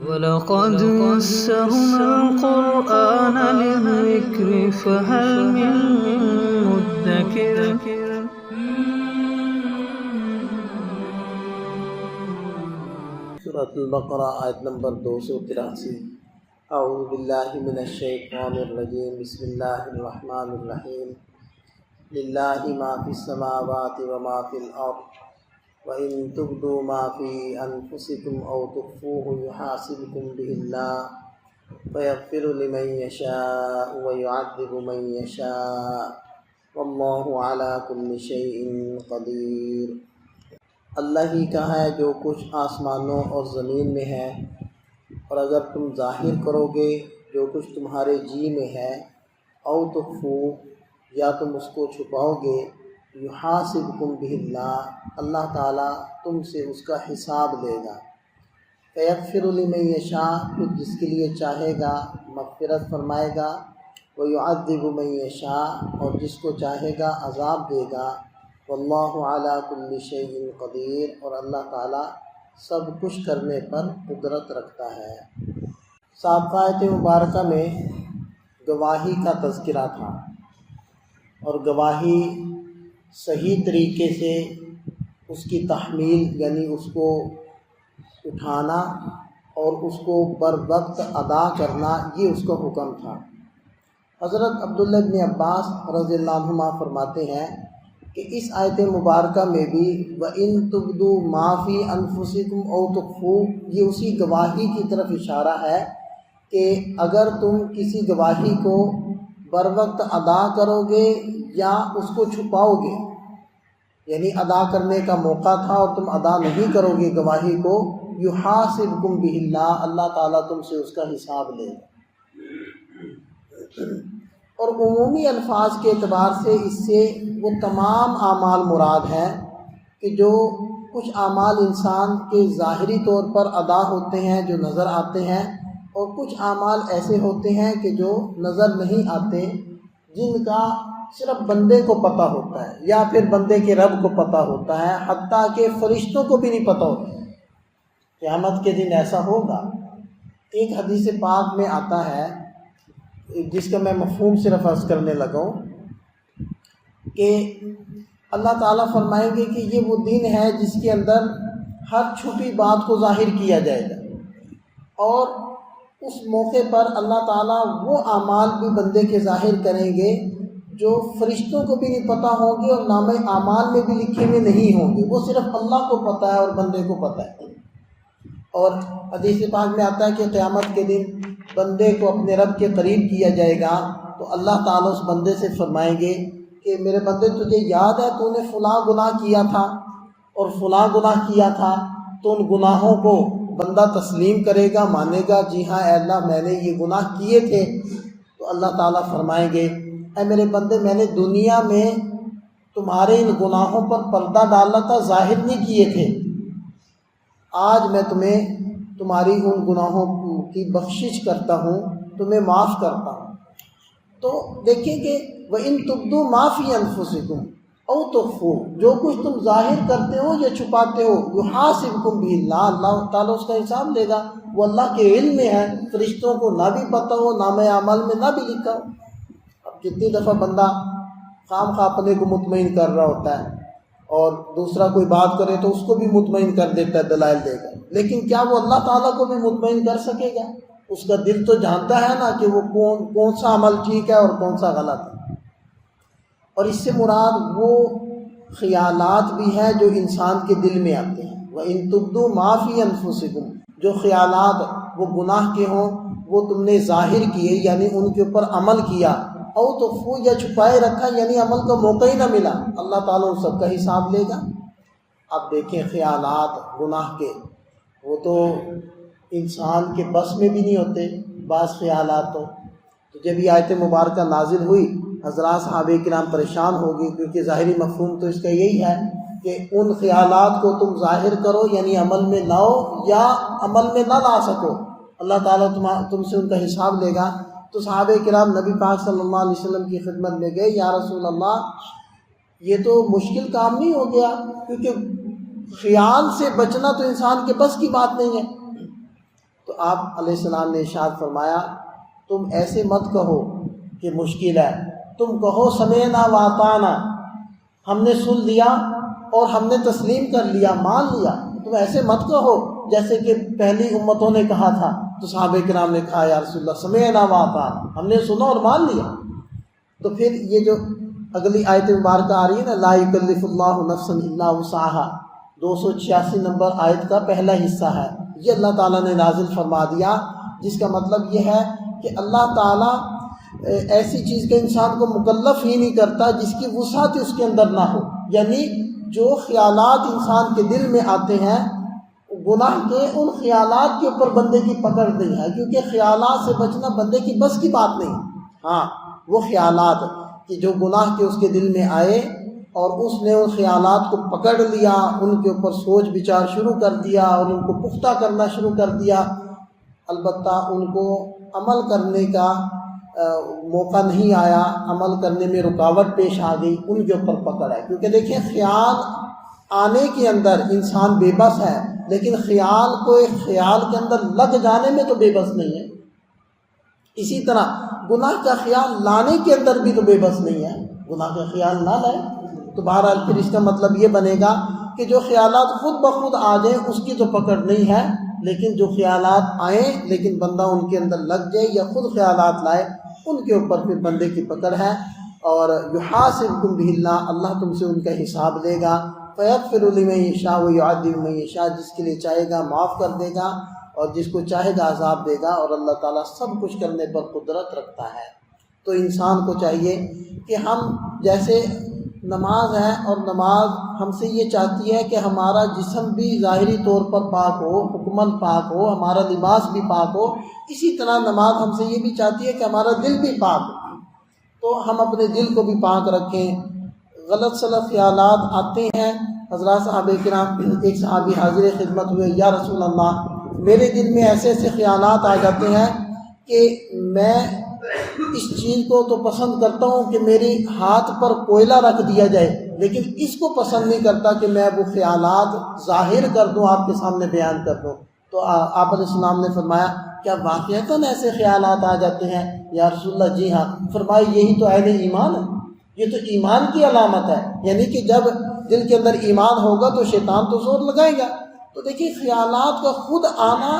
وَلَقَدْ يَسَّرْنَا الْقُرْآنَ لِلذِّكْرِ فَهَلْ مِن مُّدَّكِرٍ سورۃ البقرہ آیت نمبر 283۔ اعوذ باللہ من الشیطان الرجیم، بسم اللہ الرحمن الرحیم۔ للہ ما فی السماوات وما فی الارض وَإِن تُبْدُوا مَا فِي أَنفُسِكُمْ أَوْ تُخْفُوهُ يُحَاسِبْكُم بِهِ اللَّهُ فَيَغْفِرُ لِمَن يَشَاءُ وَيُعَذِّبُ مَن يَشَاءُ وَاللَّهُ عَلَىٰ كُلِّ شَيْءٍ قَدِيرٌ۔ اللہ ہی کا ہے جو کچھ آسمانوں اور زمین میں ہے، اور اگر تم ظاہر کرو گے جو کچھ تمہارے جی میں ہے، او تخفوہ یا تم اس کو چھپاؤ گے، یحاسبکم بہ اللہ تعالیٰ تم سے اس کا حساب لے گا۔ فیغفر لمن یشاء پھر جس کے لیے چاہے گا مغفرت فرمائے گا، ویعذب من یشاء اور جس کو چاہے گا عذاب دے گا۔ واللہ علی کل شیء قدیر اور اللہ تعالیٰ سب کچھ کرنے پر قدرت رکھتا ہے۔ سابقہ آیت مبارکہ میں گواہی کا تذکرہ تھا، اور گواہی صحیح طریقے سے اس کی تحمیل یعنی اس کو اٹھانا اور اس کو بر وقت ادا کرنا، یہ اس کا حکم تھا۔ حضرت عبداللہ بن عباس رضی اللہ عنہما فرماتے ہیں کہ اس آیت مبارکہ میں بھی وَإِن تُبْدُوا مَا فِي أَنفُسِكُمْ أَوْ تُخْفُوهُ یہ اسی گواہی کی طرف اشارہ ہے کہ اگر تم کسی گواہی کو بر وقت ادا کرو گے یا اس کو چھپاؤ گے، یعنی ادا کرنے کا موقع تھا اور تم ادا نہیں کرو گے گواہی کو، یحاسبکم بہ اللہ تعالیٰ تم سے اس کا حساب لے گا۔ اور عمومی الفاظ کے اعتبار سے اس سے وہ تمام اعمال مراد ہیں کہ جو کچھ اعمال انسان کے ظاہری طور پر ادا ہوتے ہیں جو نظر آتے ہیں، اور کچھ اعمال ایسے ہوتے ہیں کہ جو نظر نہیں آتے، جن کا صرف بندے کو پتہ ہوتا ہے یا پھر بندے کے رب کو پتہ ہوتا ہے، حتیٰ کہ فرشتوں کو بھی نہیں پتہ ہوتا۔ قیامت کے دن ایسا ہوگا۔ ایک حدیث پاک میں آتا ہے جس کا میں مفہوم صرف عرض کرنے لگا ہوں کہ اللہ تعالیٰ فرمائیں گے کہ یہ وہ دن ہے جس کے اندر ہر چھپی بات کو ظاہر کیا جائے گا، اور اس موقع پر اللہ تعالیٰ وہ اعمال بھی بندے کے ظاہر کریں گے جو فرشتوں کو بھی نہیں پتہ ہوں گے اور نامہ اعمال میں بھی لکھے ہوئے نہیں ہوں گے، وہ صرف اللہ کو پتہ ہے اور بندے کو پتہ ہے۔ اور حدیث پاک میں آتا ہے کہ قیامت کے دن بندے کو اپنے رب کے قریب کیا جائے گا، تو اللہ تعالیٰ اس بندے سے فرمائیں گے کہ میرے بندے تجھے یاد ہے تو نے فلاں گناہ کیا تھا اور فلاں گناہ کیا تھا، تو ان گناہوں کو بندہ تسلیم کرے گا، مانے گا جی ہاں اے اللہ میں نے یہ گناہ کیے تھے، تو اللہ تعالیٰ فرمائیں گے اے میرے بندے میں نے دنیا میں تمہارے ان گناہوں پر پردہ ڈالا تھا، ظاہر نہیں کیے تھے، آج میں تمہیں تمہاری ان گناہوں کی بخشش کرتا ہوں، تمہیں معاف کرتا ہوں۔ تو دیکھیں کہ وَإِن تُبْدُوا مَا فِي أَنفُسِكُمْ أَوْ تُخْفُوهُ جو کچھ تم ظاہر کرتے ہو یا چھپاتے ہو، یحاسبکم بہ اللہ تعالیٰ اس کا حساب لے گا۔ وہ اللہ کے علم میں ہے، فرشتوں کو نہ بھی پتہ ہو، نامہ اعمال میں نہ بھی لکھا ہو۔ اب کتنی دفعہ بندہ خام خواہ اپنے کو مطمئن کر رہا ہوتا ہے اور دوسرا کوئی بات کرے تو اس کو بھی مطمئن کر دیتا ہے، دلائل دے گا، لیکن کیا وہ اللہ تعالیٰ کو بھی مطمئن کر سکے گا؟ اس کا دل تو جانتا ہے نا کہ وہ کون سا عمل ٹھیک ہے اور کون سا غلط ہے۔ اور اس سے مراد وہ خیالات بھی ہیں جو انسان کے دل میں آتے ہیں۔ وَإِن تُبْدُوا مَا فِي أَنفُسِكُمْ جو خیالات وہ گناہ کے ہوں وہ تم نے ظاہر کیے یعنی ان کے اوپر عمل کیا، او تخفوا یا چھپائے رکھا یعنی عمل کا موقع ہی نہ ملا، اللہ تعالیٰ ان سب کا حساب لے گا۔ اب دیکھیں خیالات گناہ کے وہ تو انسان کے بس میں بھی نہیں ہوتے، بعض خیالات تو جب یہ آیت مبارکہ نازل ہوئی حضرات صحابہ کرام پریشان ہو گئی، کیونکہ ظاہری مفہوم تو اس کا یہی ہے کہ ان خیالات کو تم ظاہر کرو یعنی عمل میں لاؤ، یا عمل میں نہ لا سکو اللہ تعالیٰ تم سے ان کا حساب لے گا۔ تو صحابہ کرام نبی پاک صلی اللہ علیہ وسلم کی خدمت میں گئے، یا رسول اللہ یہ تو مشکل کام نہیں ہو گیا، کیونکہ خیال سے بچنا تو انسان کے بس کی بات نہیں ہے، تو آپ علیہ السلام نے ارشاد فرمایا تم ایسے مت کہو کہ مشکل ہے، تم کہو سمعنا واطعنا، ہم نے سن لیا اور ہم نے تسلیم کر لیا، مان لیا۔ تم ایسے مت کہو جیسے کہ پہلی امتوں نے کہا تھا، تو صحابہ کرام نے کہا یا رسول اللہ سمعنا واطعنا، ہم نے سنا اور مان لیا۔ تو پھر یہ جو اگلی آیت مبارکہ آ رہی ہے نا، لا یکلف اللہ نفسا الا وسعها، 286 نمبر آیت کا پہلا حصہ ہے، یہ اللہ تعالیٰ نے نازل فرما دیا، جس کا مطلب یہ ہے کہ اللہ تعالیٰ ایسی چیز کا انسان کو مکلف ہی نہیں کرتا جس کی وسعت اس کے اندر نہ ہو۔ یعنی جو خیالات انسان کے دل میں آتے ہیں، گناہ کے ان خیالات کے اوپر بندے کی پکڑ نہیں ہے، کیونکہ خیالات سے بچنا بندے کی بس کی بات نہیں۔ ہاں وہ خیالات کہ جو گناہ کے اس کے دل میں آئے اور اس نے ان خیالات کو پکڑ لیا، ان کے اوپر سوچ بچار شروع کر دیا اور ان کو پختہ کرنا شروع کر دیا، البتہ ان کو عمل کرنے کا موقع نہیں آیا، عمل کرنے میں رکاوٹ پیش آ گئی، ان کے اوپر پکڑ ہے۔ کیونکہ دیکھیں خیال آنے کے اندر انسان بے بس ہے، لیکن خیال کو ایک خیال کے اندر لگ جانے میں تو بے بس نہیں ہے۔ اسی طرح گناہ کا خیال لانے کے اندر بھی تو بے بس نہیں ہے، گناہ کا خیال نہ لائے تو بہرحال پھر اس کا مطلب یہ بنے گا کہ جو خیالات خود بخود آ جائیں اس کی تو پکڑ نہیں ہے، لیکن جو خیالات آئیں لیکن بندہ ان کے اندر لگ جائے یا خود خیالات لائے، ان کے اوپر پھر بندے کی پکڑ ہے۔ اور یحاسبکم بہ اللہ، اللہ تم سے ان کا حساب لے گا، فیغفر لمن یشاء ویعذب من یشاء، جس کے لیے چاہے گا معاف کر دے گا اور جس کو چاہے گا عذاب دے گا، اور اللہ تعالیٰ سب کچھ کرنے پر قدرت رکھتا ہے۔ تو انسان کو چاہیے کہ ہم جیسے نماز ہے اور نماز ہم سے یہ چاہتی ہے کہ ہمارا جسم بھی ظاہری طور پر پاک ہو، حکماً پاک ہو، ہمارا لباس بھی پاک ہو، اسی طرح نماز ہم سے یہ بھی چاہتی ہے کہ ہمارا دل بھی پاک ہو۔ تو ہم اپنے دل کو بھی پاک رکھیں۔ غلط سلط خیالات آتے ہیں، حضرات صحابہ کرام، ایک صحابی حاضر خدمت ہوئے، یا رسول اللہ میرے دل میں ایسے ایسے خیالات آ جاتے ہیں کہ میں اس چیز کو تو پسند کرتا ہوں کہ میری ہاتھ پر کوئلہ رکھ دیا جائے، لیکن اس کو پسند نہیں کرتا کہ میں وہ خیالات ظاہر کر دوں، آپ کے سامنے بیان کر دوں۔ تو آپ علیہ السلام نے فرمایا کیا واقعتاً ایسے خیالات آ جاتے ہیں؟ یا رسول اللہ جی ہاں۔ فرمایا یہی تو اہل ایمان ہے، یہ تو ایمان کی علامت ہے، یعنی کہ جب دل کے اندر ایمان ہوگا تو شیطان تو زور لگائے گا۔ تو دیکھیے خیالات کا خود آنا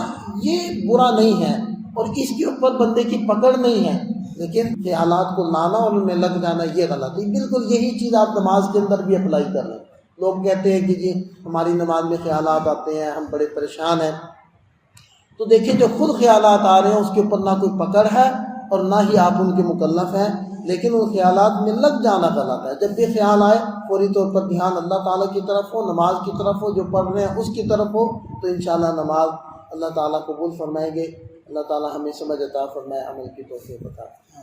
یہ برا نہیں ہے اور اس کے اوپر بندے کی پکڑ نہیں ہے، لیکن خیالات کو لانا اور ان میں لگ جانا یہ غلط ہے۔ بالکل یہی چیز آپ نماز کے اندر بھی اپلائی کر لیں۔ لوگ کہتے ہیں کہ جی ہماری نماز میں خیالات آتے ہیں، ہم بڑے پریشان ہیں۔ تو دیکھیں جو خود خیالات آ رہے ہیں اس کے اوپر نہ کوئی پکڑ ہے اور نہ ہی آپ ان کے مکلف ہیں، لیکن ان خیالات میں لگ جانا غلط ہے۔ جب بھی خیال آئے فوری طور پر دھیان اللہ تعالیٰ کی طرف ہو، نماز کی طرف ہو، جو پڑھ رہے ہیں اس کی طرف ہو، تو انشاءاللہ نماز اللہ تعالیٰ قبول فرمائیں گے۔ اللہ تعالیٰ ہمیں سمجھ عطا فرمائے، عمل کی توفیق عطا فرمائے۔